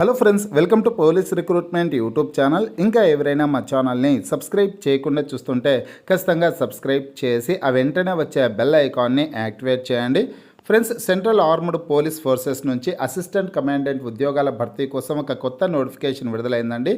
Hello friends, welcome to police recruitment YouTube channel. ఇంకా ఎవరైనా మా ఛానల్ని సబ్స్క్రైబ్ చేయకుండా చూస్తుంటే ఖచ్చితంగా సబ్స్క్రైబ్ చేసి ఆ వెంటనే వచ్చే బెల్ ఐకాన్ని యాక్టివేట్ చేయండి. Friends, central armed police forces నుంచి అసిస్టెంట్ కమాండెంట్ ఉద్యోగాల భర్తీ కోసం ఒక కొత్త నోటిఫికేషన్ విడుదలైందండి.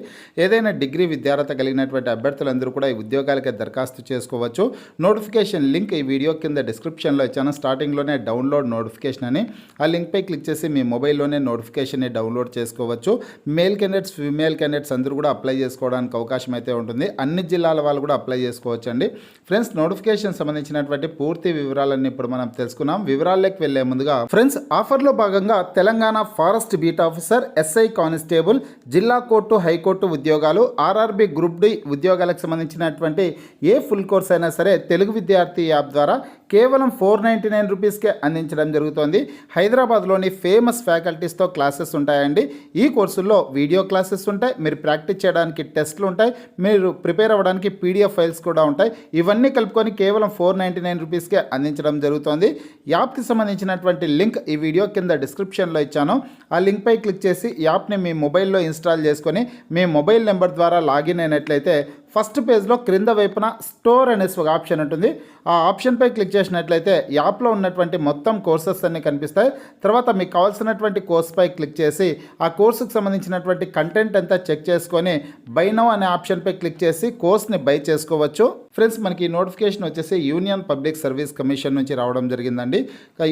ఏదైనా డిగ్రీ విద్యార్హత కలిగినటువంటి అభ్యర్థులందరూ కూడా ఈ ఉద్యోగాలకి దరఖాస్తు చేసుకోవచ్చు. నోటిఫికేషన్ లింక్ ఈ వీడియో కింద డిస్క్రిప్షన్లో ఇచ్చాను. స్టార్టింగ్లోనే డౌన్లోడ్ నోటిఫికేషన్ అని ఆ లింక్పై క్లిక్ చేసి మీ మొబైల్లోనే నోటిఫికేషన్ని డౌన్లోడ్ చేసుకోవచ్చు. మేల్ క్యాండిడేట్స్, ఫీమేల్ క్యాండిడేట్స్ అందరూ కూడా అప్లై చేసుకోవడానికి అవకాశం అయితే ఉంటుంది. అన్ని జిల్లాల వాళ్ళు కూడా అప్లై చేసుకోవచ్చు అండి. ఫ్రెండ్స్, నోటిఫికేషన్ సంబంధించినటువంటి పూర్తి వివరాలన్నీ ఇప్పుడు మనం తెలుసుకున్నాం. వివరాల్లోకి వెళ్లే ముందుగా ఫ్రెండ్స్, ఆఫర్లో భాగంగా Telangana forest beat officer, SI constable, జిల్లా కోర్టు, హైకోర్టు ఉద్యోగాలు, ఆర్ఆర్బి గ్రూప్ డి ఉద్యోగాలకు సంబంధించినటువంటి ఏ ఫుల్ కోర్స్ అయినా సరే తెలుగు విద్యార్థి యాప్ ద్వారా కేవలం 499 రూపీస్కే అందించడం జరుగుతోంది. హైదరాబాద్లోని ఫేమస్ ఫ్యాకల్టీస్తో క్లాసెస్ ఉంటాయండి. ఈ కోర్సుల్లో వీడియో క్లాసెస్ ఉంటాయి, మీరు ప్రాక్టీస్ చేయడానికి టెస్ట్లు ఉంటాయి, మీరు ప్రిపేర్ అవ్వడానికి పీడిఎఫ్ ఫైల్స్ కూడా ఉంటాయి. ఇవన్నీ కలుపుకొని కేవలం 499 రూపీస్కే అందించడం జరుగుతోంది. యాప్కి సంబంధించినటువంటి లింక్ ఈ వీడియో కింద డిస్క్రిప్షన్లో ఇచ్చాను. ఆ లింక్పై క్లిక్ చేసి యాప్ని మీ మొబైల్లో ఇన్స్టాల్ చేసుకొని మీ మొబైల్ నెంబర్ ద్వారా లాగిన్ అయినట్లయితే ఫస్ట్ పేజ్లో క్రింద వైపున స్టోర్ అనే ఒక ఆప్షన్ ఉంటుంది. ఆ ఆప్షన్పై క్లిక్ చేసినట్లయితే యాప్లో ఉన్నటువంటి మొత్తం కోర్సెస్ అన్నీ కనిపిస్తాయి. తర్వాత మీకు కావాల్సినటువంటి కోర్సుపై క్లిక్ చేసి ఆ కోర్సుకు సంబంధించినటువంటి కంటెంట్ అంతా చెక్ చేసుకొని బై నౌ అనే ఆప్షన్పై క్లిక్ చేసి కోర్స్ని బై చేసుకోవచ్చు. ఫ్రెండ్స్, మనకి ఈ నోటిఫికేషన్ వచ్చేసి యూనియన్ పబ్లిక్ సర్వీస్ కమిషన్ నుంచి రావడం జరిగిందండి.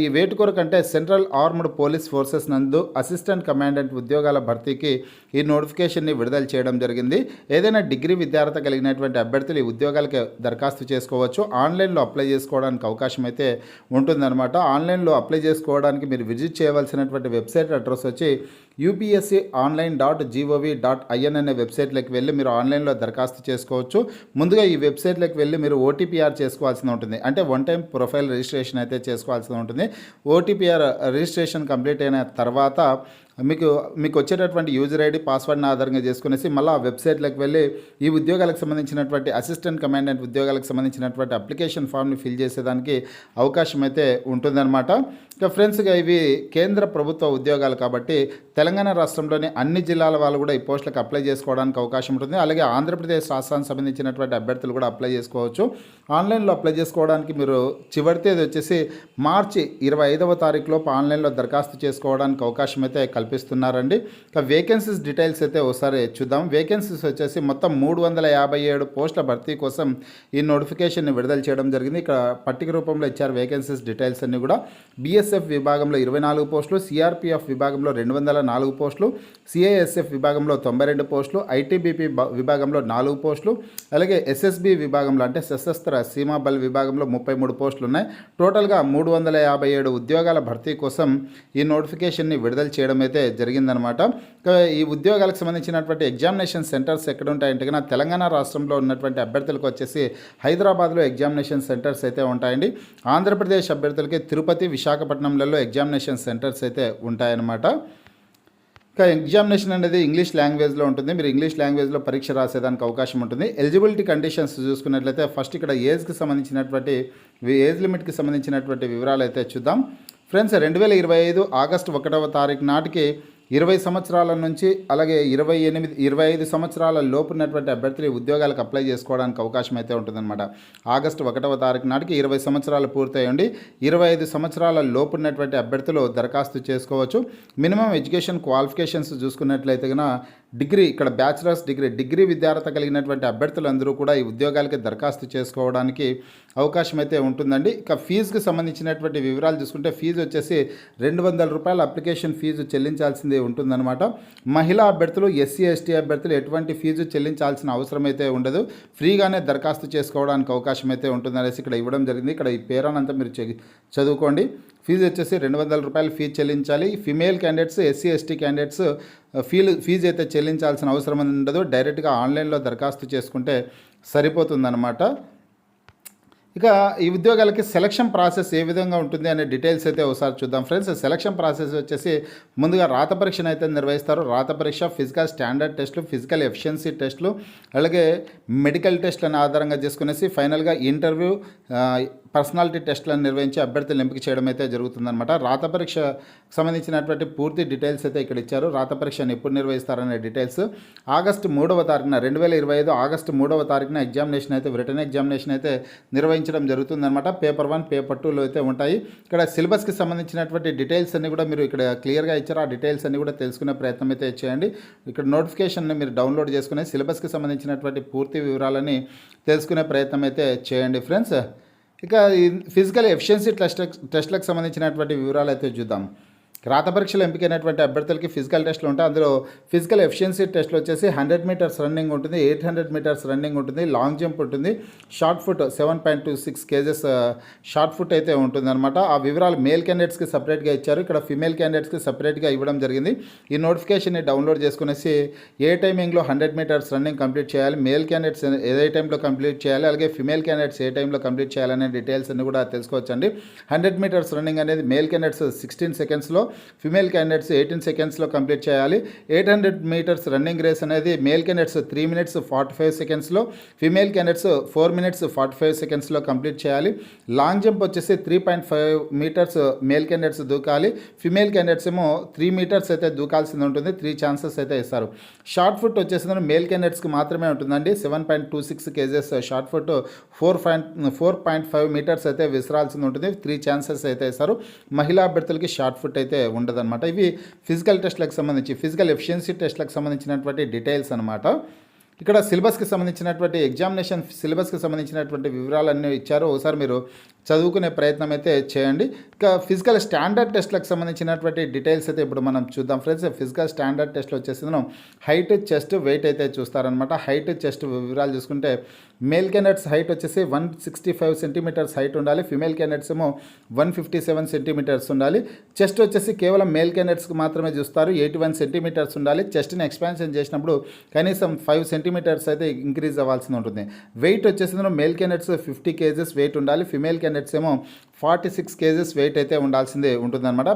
ఈ వేటి కొరకు అంటే సెంట్రల్ ఆర్మ్డ్ పోలీస్ ఫోర్సెస్ నందు అసిస్టెంట్ కమాండెంట్ ఉద్యోగాల భర్తీకి ఈ నోటిఫికేషన్ని విడుదల చేయడం జరిగింది. ఏదైనా డిగ్రీ విద్యార్హత కలిగినటువంటి అభ్యర్థులు ఈ ఉద్యోగాలకి దరఖాస్తు చేసుకోవచ్చు. ఆన్లైన్లో అప్లై చేసుకోవడానికి అవకాశం అయితే ఉంటుందన్నమాట. ఆన్లైన్లో అప్లై చేసుకోవడానికి మీరు విజిట్ చేయవలసినటువంటి వెబ్సైట్ అడ్రస్ వచ్చి upsconline.gov.in అనే వెబ్సైట్లోకి వెళ్ళి మీరు ఆన్లైన్లో దరఖాస్తు చేసుకోవచ్చు. ముందుగా ఈ వెబ్సైట్లోకి వెళ్ళి మీరు ఓటీపీఆర్ చేసుకోవాల్సి ఉంటుంది. అంటే వన్ టైం ప్రొఫైల్ రిజిస్ట్రేషన్ అయితే చేసుకోవాల్సి ఉంటుంది. ఓటీపీఆర్ రిజిస్ట్రేషన్ కంప్లీట్ అయిన తర్వాత మీకు వచ్చేటటువంటి యూజర్ ఐడి, పాస్వర్డ్ని ఆధారంగా చేసుకునేసి మళ్ళీ ఆ వెబ్సైట్లోకి వెళ్ళి ఈ ఉద్యోగాలకు సంబంధించినటువంటి అసిస్టెంట్ కమాండెంట్ ఉద్యోగాలకు సంబంధించినటువంటి అప్లికేషన్ ఫామ్ని ఫిల్ చేసేదానికి అవకాశం అయితే ఉంటుందన్నమాట. ఇక ఫ్రెండ్స్గా ఇవి కేంద్ర ప్రభుత్వ ఉద్యోగాలు కాబట్టి తెలంగాణ రాష్ట్రంలోని అన్ని జిల్లాల వాళ్ళు కూడా ఈ పోస్టులకు అప్లై చేసుకోవడానికి అవకాశం ఉంటుంది. అలాగే ఆంధ్రప్రదేశ్ రాష్ట్రానికి సంబంధించినటువంటి అభ్యర్థులు కూడా అప్లై చేసుకోవచ్చు. ఆన్లైన్లో అప్లై చేసుకోవడానికి మీరు చివరి తేదీ వచ్చేసి మార్చి 25వ తారీఖులోపు ఆన్లైన్లో దరఖాస్తు చేసుకోవడానికి అవకాశం అయితే కల్పిస్తున్నారండి. ఇక వేకెన్సీస్ డీటెయిల్స్ అయితే ఒకసారి చూద్దాం. వేకెన్సీస్ వచ్చేసి మొత్తం 357 పోస్టుల భర్తీ కోసం ఈ నోటిఫికేషన్ని విడుదల చేయడం జరిగింది. ఇక్కడ పట్టిక రూపంలో ఇచ్చారు వేకెన్సీస్ డీటెయిల్స్ అన్ని కూడా. బిఎస్ఎఫ్ విభాగంలో 24 పోస్టులు, సిఆర్పిఎఫ్ విభాగంలో 204 పోస్టులు, సిఐఎస్ఎఫ్ విభాగంలో 92 పోస్టులు, ఐటీబీపీ విభాగంలో 4 పోస్టులు, అలాగే ఎస్ఎస్బి విభాగంలో అంటే సశస్త్ర సీమాబల్ విభాగంలో 33 పోస్టులు ఉన్నాయి. టోటల్గా 357 ఉద్యోగాల భర్తీ కోసం ఈ నోటిఫికేషన్ని విడుదల చేయడం అయితే జరిగిందనమాట. ఈ ఉద్యోగాలకు సంబంధించినటువంటి ఎగ్జామినేషన్ సెంటర్స్ ఎక్కడ ఉంటాయంటే కన్నా తెలంగాణ రాష్ట్రంలో ఉన్నటువంటి అభ్యర్థులకు వచ్చేసి హైదరాబాద్లో ఎగ్జామినేషన్ సెంటర్స్ అయితే ఉంటాయండి. ఆంధ్రప్రదేశ్ అభ్యర్థులకి తిరుపతి, విశాఖపట్నంలలో ఎగ్జామినేషన్ సెంటర్స్ అయితే ఉంటాయన్నమాట. ఇంకా ఎగ్జామినేషన్ అనేది ఇంగ్లీష్ లాంగ్వేజ్లో ఉంటుంది. మీరు ఇంగ్లీష్ లాంగ్వేజ్లో పరీక్ష రాసేదానికి అవకాశం ఉంటుంది. ఎలిజిబిలిటీ కండిషన్స్ చూసుకున్నట్లయితే ఫస్ట్ ఇక్కడ ఏజ్ లిమిట్కి సంబంధించినటువంటి వివరాలు అయితే చూద్దాం. ఫ్రెండ్స్, 2025 ఆగస్టు 1వ తారీఖు నాటికి 20 సంవత్సరాల నుంచి అలాగే 25 సంవత్సరాల లోపు ఉన్నటువంటి అభ్యర్థులు ఉద్యోగాలకు అప్లై చేసుకోవడానికి అవకాశం అయితే ఉంటుందన్నమాట. ఆగస్టు 1వ తారీఖు నాటికి 20 సంవత్సరాలు పూర్తయ్యండి. 25 సంవత్సరాల లోపు ఉన్నటువంటి అభ్యర్థులు దరఖాస్తు చేసుకోవచ్చు. మినిమం ఎడ్యుకేషన్ క్వాలిఫికేషన్స్ చూసుకున్నట్లయితే కన్నా డిగ్రీ, ఇక్కడ బ్యాచిలర్స్ డిగ్రీ విద్యార్హత కలిగినటువంటి అభ్యర్థులందరూ కూడా ఈ ఉద్యోగాలకి దరఖాస్తు చేసుకోవడానికి అవకాశం అయితే ఉంటుందండి. ఇక ఫీజుకి సంబంధించినటువంటి వివరాలు చూసుకుంటే ఫీజు వచ్చేసి 200 రూపాయల అప్లికేషన్ ఫీజు చెల్లించాల్సింది ఉంటుందన్నమాట. మహిళా అభ్యర్థులు, ఎస్సీ ఎస్టీ అభ్యర్థులు ఎటువంటి ఫీజు చెల్లించాల్సిన అవసరం అయితే ఉండదు. ఫ్రీగానే దరఖాస్తు చేసుకోవడానికి అవకాశం అయితే ఉంటుందనేసి ఇక్కడ ఇవ్వడం జరిగింది. ఇక్కడ ఈ పేరానంతా మీరు చదువుకోండి. ఫీజు వచ్చేసి 200 రూపాయలు ఫీజు చెల్లించాలి. Female candidates, SC ST candidates fees అయితే చెల్లించాల్సిన అవసరం ఉండదు. డైరెక్ట్గా ఆన్లైన్లో దరఖాస్తు చేసుకుంటే సరిపోతుందన్నమాట. ఇక ఈ ఉద్యోగాలకి సెలక్షన్ ప్రాసెస్ ఏ విధంగా ఉంటుంది అనే డీటెయిల్స్ అయితే ఒకసారి చూద్దాం. ఫ్రెండ్స్, సెలక్షన్ ప్రాసెస్ వచ్చేసి ముందుగా రాత పరీక్షను అయితే నిర్వహిస్తారు. రాత పరీక్ష, ఫిజికల్ స్టాండర్డ్ టెస్టులు, ఫిజికల్ ఎఫిషియన్సీ టెస్టులు, అలాగే మెడికల్ టెస్టులను ఆధారంగా చేసుకునేసి ఫైనల్గా ఇంటర్వ్యూ, పర్సనాలిటీ టెస్ట్లను నిర్వహించి అభ్యర్థులను ఎంపిక చేయడం అయితే జరుగుతుందన్నమాట. రాత పరీక్ష సంబంధించినటువంటి పూర్తి డీటెయిల్స్ అయితే ఇక్కడ ఇచ్చారు. రాత పరీక్షను ఎప్పుడు నిర్వహిస్తారనే డీటెయిల్స్ ఆగస్టు 3వ తారీఖున 2025 ఆగస్టు 3వ తారీఖున ఎగ్జామినేషన్ అయితే రిటర్న్ ఎగ్జామినేషన్ అయితే నిర్వహించడం జరుగుతుందన్నమాట. పేపర్ 1 పేపర్ 2లో అయితే ఉంటాయి. ఇక్కడ సిలబస్కి సంబంధించినటువంటి డీటెయిల్స్ అన్ని కూడా మీరు ఇక్కడ క్లియర్గా ఇచ్చారు. ఆ డీటెయిల్స్ అన్ని కూడా తెలుసుకునే ప్రయత్నం అయితే చేయండి. ఇక్కడ నోటిఫికేషన్ని మీరు డౌన్లోడ్ చేసుకుని సిలబస్కి సంబంధించినటువంటి పూర్తి వివరాలని తెలుసుకునే ప్రయత్నం అయితే చేయండి ఫ్రెండ్స్. ఇక ఈ ఫిజికల్ ఎఫిషియన్సీ టెస్ట్లకు సంబంధించినటువంటి వివరాలు అయితే చూద్దాం. రాత పరీక్షలో ఎంపికైనటువంటి అభ్యర్థులకి ఫిజికల్ టెస్ట్లు ఉంటాయి. అందులో ఫిజికల్ ఎఫిషియన్సీ టెస్ట్లు వచ్చేసి 100 మీటర్స్ రన్నింగ్ ఉంటుంది, 800 మీటర్స్ రన్నింగ్ ఉంటుంది, లాంగ్ జంప్ ఉంటుంది, short foot 7.26 kgs short foot అయితే ఉంటుందన్నమాట. ఆ వివరాలు మేల్ క్యాండిడేట్స్కి సపరేట్గా ఇచ్చారు. ఇక్కడ ఫిమేల్ క్యాండిడేట్స్కి సపరేట్గా ఇవ్వడం జరిగింది. ఈ నోటిఫికేషన్ని డౌన్లోడ్ చేసుకునేసి ఏ టైమింగ్లో 100 మీటర్స్ రన్నింగ్ కంప్లీట్ చేయాలి, మేల్ క్యాండిడేట్స్ ఏ టైంలో కంప్లీట్ చేయాలి, అలాగే ఫిమేల్ క్యాండిడేట్స్ ఏ టైంలో కంప్లీట్ చేయాలనే డీటెయిల్స్ అన్ని కూడా తెలుసుకోవచ్చండి. 100 మీటర్స్ రన్నింగ్ అనేది మేల్ క్యాండిడేట్స్ 16 సెకండ్స్లో, ఫిమేల్ క్యాండిడేట్స్ 18 సెకండ్స్లో కంప్లీట్ చేయాలి. 800 మీటర్స్ రన్నింగ్ రేస్ అనేది మేల్ క్యాండిడేట్స్ 3 minutes 45 సెకండ్స్లో, ఫిమేల్ క్యాండిడేట్స్ 4 minutes 45 సెకండ్స్లో కంప్లీట్ చేయాలి. లాంగ్ జంప్ వచ్చేసి 3.5 మీటర్స్ మేల్ క్యాండిడేట్స్ దూకాలి, ఫిమేల్ క్యాండిడేట్స్ ఏమో 3 మీటర్స్ అయితే దూకాల్సింది ఉంటుంది. 3 ఛాన్సెస్ అయితే ఇస్తారు. షార్ట్ ఫుట్ వచ్చేసి మేల్ క్యాండిడేట్స్కి మాత్రమే ఉంటుందండి. 7.26 kgs షార్ట్ ఫుట్, 4.5 మీటర్స్ అయితే విసరాల్సింది ఉంటుంది. 3 ఛాన్సెస్ అయితే ఇస్తారు. మహిళా అభ్యర్థులకి షార్ట్ ఫుట్ అయితే ఉండదు అనమాట. ఇవి ఫిజికల్ టెస్ట్లకు సంబంధించి ఫిజికల్ ఎఫిషియన్సీ టెస్ట్లకు సంబంధించినటువంటి డీటెయిల్స్ అనమాట. ఇక్కడ సిలబస్కి సంబంధించినటువంటి ఎగ్జామినేషన్ సిలబస్కి సంబంధించినటువంటి వివరాలన్నీ ఇచ్చారు. ఒకసారి మీరు చదువుకునే ప్రయత్నం అయితే చేయండి. ఇక ఫిజికల్ స్టాండర్డ్ టెస్ట్లకు సంబంధించినటువంటి డీటెయిల్స్ అయితే ఇప్పుడు మనం చూద్దాం ఫ్రెండ్స్. ఫిజికల్ స్టాండర్డ్ టెస్ట్లో వచ్చేసి మనం హైట్, చెస్ట్, వెయిట్ అయితే చూస్తారనమాట. హైట్, చెస్ట్ వివరాలు చూసుకుంటే మేల్ క్యాండిడేట్స్ హైట్ వచ్చేసి 165 సెంటీమీటర్స్ హైట్ ఉండాలి, ఫిమేల్ క్యాండిడేట్స్ ఏమో 157 సెంటీమీటర్స్ ఉండాలి. చెస్ట్ వచ్చేసి కేవలం మేల్ క్యాండిడేట్స్కి మాత్రమే చూస్తారు, 81 సెంటీమీటర్స్ ఉండాలి. చెస్ట్ని ఎక్స్పాన్షన్ చేసినప్పుడు కనీసం 5 సెంటీమీటర్స్ అయితే ఇంక్రీజ్ అవ్వాల్సి ఉంటుంది. వెయిట్ వచ్చేసి మేల్ క్యాండిడేట్స్ 50 kgs వెయిట్ ఉండాలి, ఫిమేల్ క్యాండిడేట్స్ ఏమో 46 kgs వెయిట్ అయితే ఉండాల్సిందే ఉంటుందన్నమాట.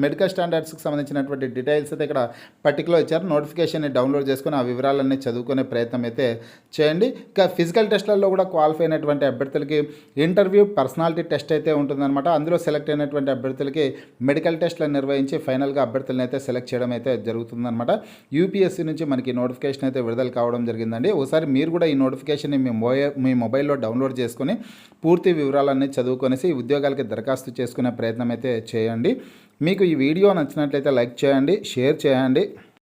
మెడికల్ స్టాండర్డ్స్కి సంబంధించినటువంటి డీటెయిల్స్ అయితే ఇక్కడ పర్టికులర్ ఇచ్చారు. నోటిఫికేషన్ని డౌన్లోడ్ చేసుకుని ఆ వివరాలన్నీ చదువుకునే ప్రయత్నం అయితే చేయండి. ఇక ఫిజికల్ టెస్ట్లలో కూడా క్వాలిఫై అయినటువంటి అభ్యర్థులకి ఇంటర్వ్యూ, పర్సనాలిటీ టెస్ట్ అయితే ఉంటుందన్నమాట. అందులో సెలెక్ట్ అయినటువంటి అభ్యర్థులకి మెడికల్ టెస్ట్లను నిర్వహించి ఫైనల్గా అభ్యర్థులను అయితే సెలెక్ట్ చేయడం అయితే జరుగుతుందన్నమాట. యూపీఎస్సీ నుంచి మనకి నోటిఫికేషన్ అయితే విడుదల కావడం జరిగిందండి. ఒకసారి మీరు కూడా ఈ నోటిఫికేషన్ని మీ మొబైల్లో డౌన్లోడ్ చేసుకొని పూర్తి వివరాలన్నీ చదువుకొనేసి ఉద్యోగాలకి దరఖాస్తు చేసుకునే ప్రయత్నం అయితే చేయండి. మీకు ఈ వీడియో నచ్చినట్లయితే లైక్ చేయండి, షేర్ చేయండి.